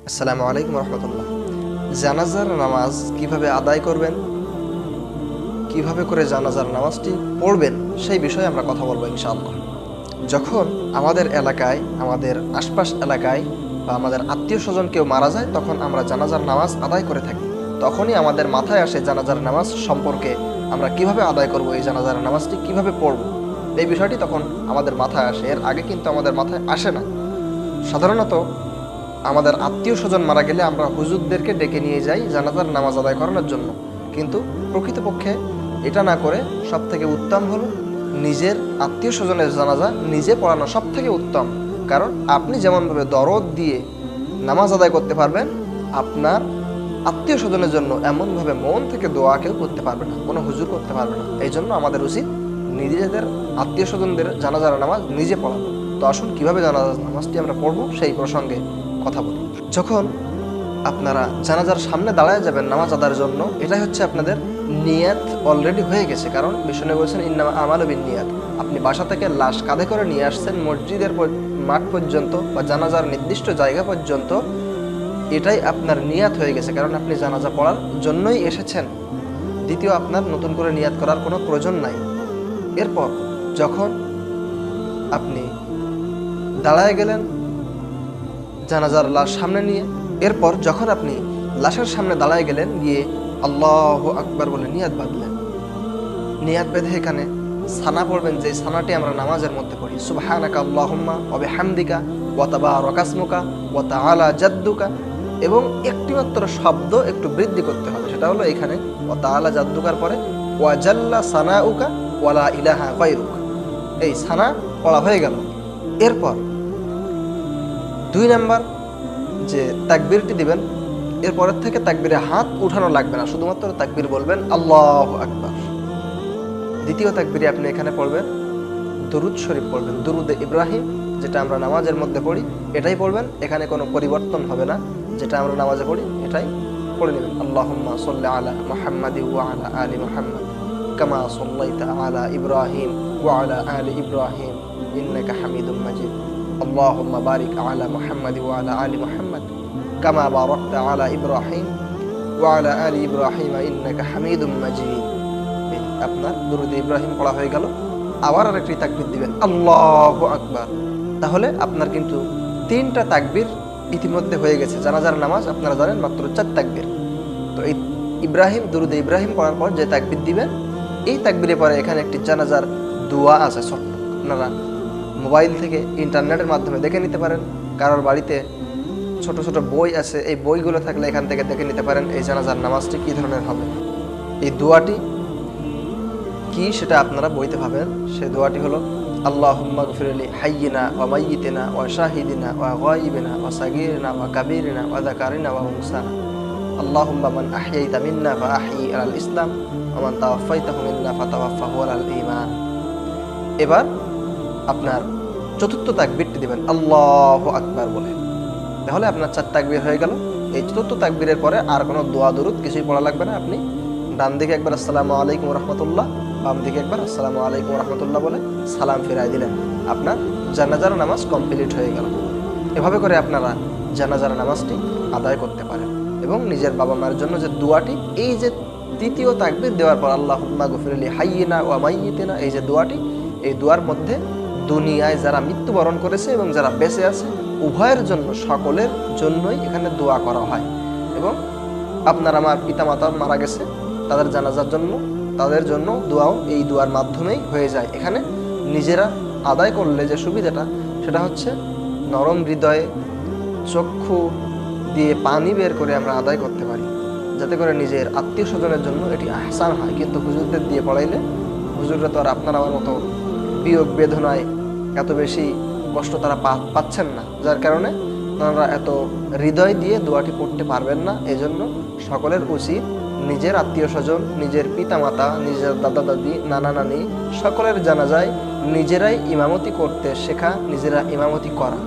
আসসালামু আলাইকুম রহমতুল্লাহ। জানাজার নামাজ কিভাবে আদায় করবেন, কিভাবে করে জানাজার নামাজটি পড়বেন, সেই বিষয়ে আমরা কথা বলবো ইনশাআল্লাহ। যখন আমাদের এলাকায়, আমাদের আশপাশ এলাকায় বা আমাদের আত্মীয় স্বজন কেউ মারা যায়, তখন আমরা জানাজার নামাজ আদায় করে থাকি। তখনই আমাদের মাথায় আসে জানাজার নামাজ সম্পর্কে আমরা কিভাবে আদায় করব, এই জানাজার নামাজটি কিভাবে পড়ব, এই বিষয়টি তখন আমাদের মাথায় আসে। এর আগে কিন্তু আমাদের মাথায় আসে না। সাধারণত আমাদের আত্মীয় স্বজন মারা গেলে আমরা হুজুরদেরকে ডেকে নিয়ে যাই জানাজার নামাজ আদায় করানোর জন্য, কিন্তু প্রকৃতপক্ষে এটা না করে সব থেকে উত্তম হলো নিজের আত্মীয় স্বজনের জানাজা নিজে পড়ানো সব থেকে উত্তম। কারণ আপনি যেমনভাবে দরদ দিয়ে নামাজ আদায় করতে পারবেন, আপনার আত্মীয় স্বজনের জন্য এমনভাবে মন থেকে দোয়া কেউ করতে পারবে না, কোনো হুজুর করতে পারবে না। এই জন্য আমাদের উচিত নিজেদের আত্মীয় স্বজনদের জানাজার নামাজ নিজে পড়ানো। তো আসুন কীভাবে জানাজার নামাজটি আমরা পড়বো সেই প্রসঙ্গে কথা বলি। যখন আপনারা জানাজার সামনে দাঁড়ায় যাবেন নামাজ আদায়ের জন্য, এটাই হচ্ছে আপনাদের নিয়াত অলরেডি হয়ে গেছে। কারণ বিষ্ণু বলেছেন ইন্নামা আমালু বিন্নিয়াত। আপনি বাসা থেকে লাশ কাঁধে করে নিয়ে আসছেন মসজিদের মাঠ পর্যন্ত বা জানাজার নির্দিষ্ট জায়গা পর্যন্ত, এটাই আপনার নিয়াত হয়ে গেছে, কারণ আপনি জানাজা পড়ার জন্যই এসেছেন। দ্বিতীয়, আপনার নতুন করে নিয়াত করার কোনো প্রয়োজন নাই। এরপর যখন আপনি দাঁড়ায় গেলেন জানাজার লাশ সামনে নিয়ে, এরপর যখন আপনি লাশের সামনে দাঁড়ায় গেলেন, গিয়ে আল্লাহু আকবার বলে নিয়াত বাঁধলেন। নিয়াত বেঁধে এখানে সানা পড়বেন, যে সানাটি আমরা নামাজের মধ্যে পড়ি, সুবহানাকা আল্লাহুম্মা ওয়া বিহামদিকা ওয়া তাবারাকা ইসমুকা ওয়া তাআলা জাদ্দুকা। এবং একটিমাত্র শব্দ একটু বৃদ্ধি করতে হবে, সেটা হলো এখানে ওয়া তাআলা জাদ্দুকার পরে ওয়া জাল্লা সানাউকা ওয়া লা ইলাহা গায়রুক। এই সানা পড়া হয়ে গেল। এরপর 2 নাম্বার যে তাকবীরটি দিবেন, এরপরের থেকে তাকবীরে হাত উঠানো লাগবে না, শুধুমাত্র তাকবীর বলবেন আল্লাহু আকবার। দ্বিতীয় তাকবীরে আপনি এখানে পড়বেন দুরুদ শরীফ পড়বেন, দুরুদে ইব্রাহিম, যেটা আমরা নামাজের মধ্যে পড়ি এটাই পড়বেন। এখানে কোনো পরিবর্তন হবে না, যেটা আমরা নামাজে পড়ি এটাই পড়ে নেবেন। আল্লাহুম্মা সাল্লি আলা মুহাম্মাদি ওয়া আলা আলি মুহাম্মাদ কামা সাল্লাইতা আলা ইব্রাহিম ওয়া আলা আলি ইব্রাহিম ইন্নাকা হামিদুম মাজিদ। আল্লাহুম্মা বারিক আলা মুহাম্মাদি ওয়া আলা আলি মুহাম্মাদ কামা বারাকতা আলা ইব্রাহিম ওয়া আলা আলি ইব্রাহিম ইন্নাকা হামিদুম মাজিদ। আপনার দুরুদ ইব্রাহিম পড়া হয়ে গেল। আবার আরেকটি তাকবীর দিবেন আল্লাহু আকবার। তাহলে আপনার কিন্তু 3টা তাকবীর ইতিমধ্যে হয়ে গেছে। জানাজার নামাজ আপনারা জানেন মাত্র 4 তাকবীর। তো এই ইব্রাহিম, দুরুদ ইব্রাহিম পড়ার পর যে তাকবীর দিবেন, এই তাকবীরে পরে এখানে একটি জানাজার দোয়া আছে ছোট্ট, আপনারা মোবাইল থেকে ইন্টারনেটের মাধ্যমে দেখে নিতে পারেন। কারোর বাড়িতে ছোট ছোট বই আছে, এই বইগুলো থাকলে এখান থেকে দেখে নিতে পারেন এই জানাজার নামাজটি কী ধরনের হবে। এই দোয়াটি কি সেটা আপনারা বইতে পাবেন। সেই দোয়াটি হলো আল্লাহুম্মা গফিরলি হাইয়িনা ওয়া মাইয়িতিনা ওয়া শাহিদিনা ওয়া গায়িবিনা ওয়া সাগীরিনা ওয়া কাবীরিনা ওয়া যাকারিনা ওয়া উনসানা। আল্লাহুম্মা মান আহইয়াইতা মিন্না ফাআহয়ি আলাল ইসলাম ওয়া মান তাওয়াফাইতাহু মিন্না ফাতাওয়াফাহু আলাল ঈমান। এবার আপনার 4র্থ তাকবীরটি দিবেন আল্লাহু আকবার বলে। তাহলে আপনার 4 তাকবীর হয়ে গেল। এই 4র্থ তাকবীরের পরে আর কোনো দোয়া দরুদ কিছুই পড়া লাগবে না। আপনি ডান দিকে একবার আসসালামু আলাইকুম রাহমাতুল্লাহ, বাম দিকে একবার আসসালামু আলাইকুম রাহমাতুল্লাহ বলে সালাম ফিরাই দিলেন। আপনার জানাজার নামাজ কমপ্লিট হয়ে গেল। এভাবে করে আপনারা জানাজার নামাজটি আদায় করতে পারেন। এবং নিজের বাবা মায়ের জন্য যে দোয়াটি, এই যে 3য় তাকবীর দেওয়ার পর আল্লাহুম্মা গফিরলি হাইয়িনা ওয়া মাইয়িতিনা, এই যে দোয়াটি, এই দোয়ার মধ্যে দুনিয়ায় যারা মৃত্যুবরণ করেছে এবং যারা বেঁচে আছে উভয়ের জন্য, সকলের জন্যই এখানে দোয়া করা হয়। এবং আপনার আমার পিতামাতা মারা গেছে, তাদের জানাজার জন্য, তাদের জন্য দোয়াও এই দোয়ার মাধ্যমেই হয়ে যায়। এখানে নিজেরা আদায় করলে যে সুবিধাটা, সেটা হচ্ছে নরম হৃদয়ে চক্ষু দিয়ে পানি বের করে আমরা আদায় করতে পারি, যাতে করে নিজের আত্মীয় স্বজনের জন্য এটি আহসান হয়। কিন্তু হুজুরদের দিয়ে পড়াইলে, হুজুররা তো আর আপনার আমার মতো বিয়োগ বেদনায় এত বেশি কষ্ট তারা পাচ্ছেন না, যার কারণে তারা এত হৃদয় দিয়ে দোয়াটি পড়তে পারবেন না। এজন্য সকলের উচিত নিজের আত্মীয় স্বজন, নিজের পিতামাতা, নিজের দাদা দাদি, নানা নানি সকলের জানাজায় নিজেরাই ইমামতি করতে শেখা, নিজেরা ইমামতি করা।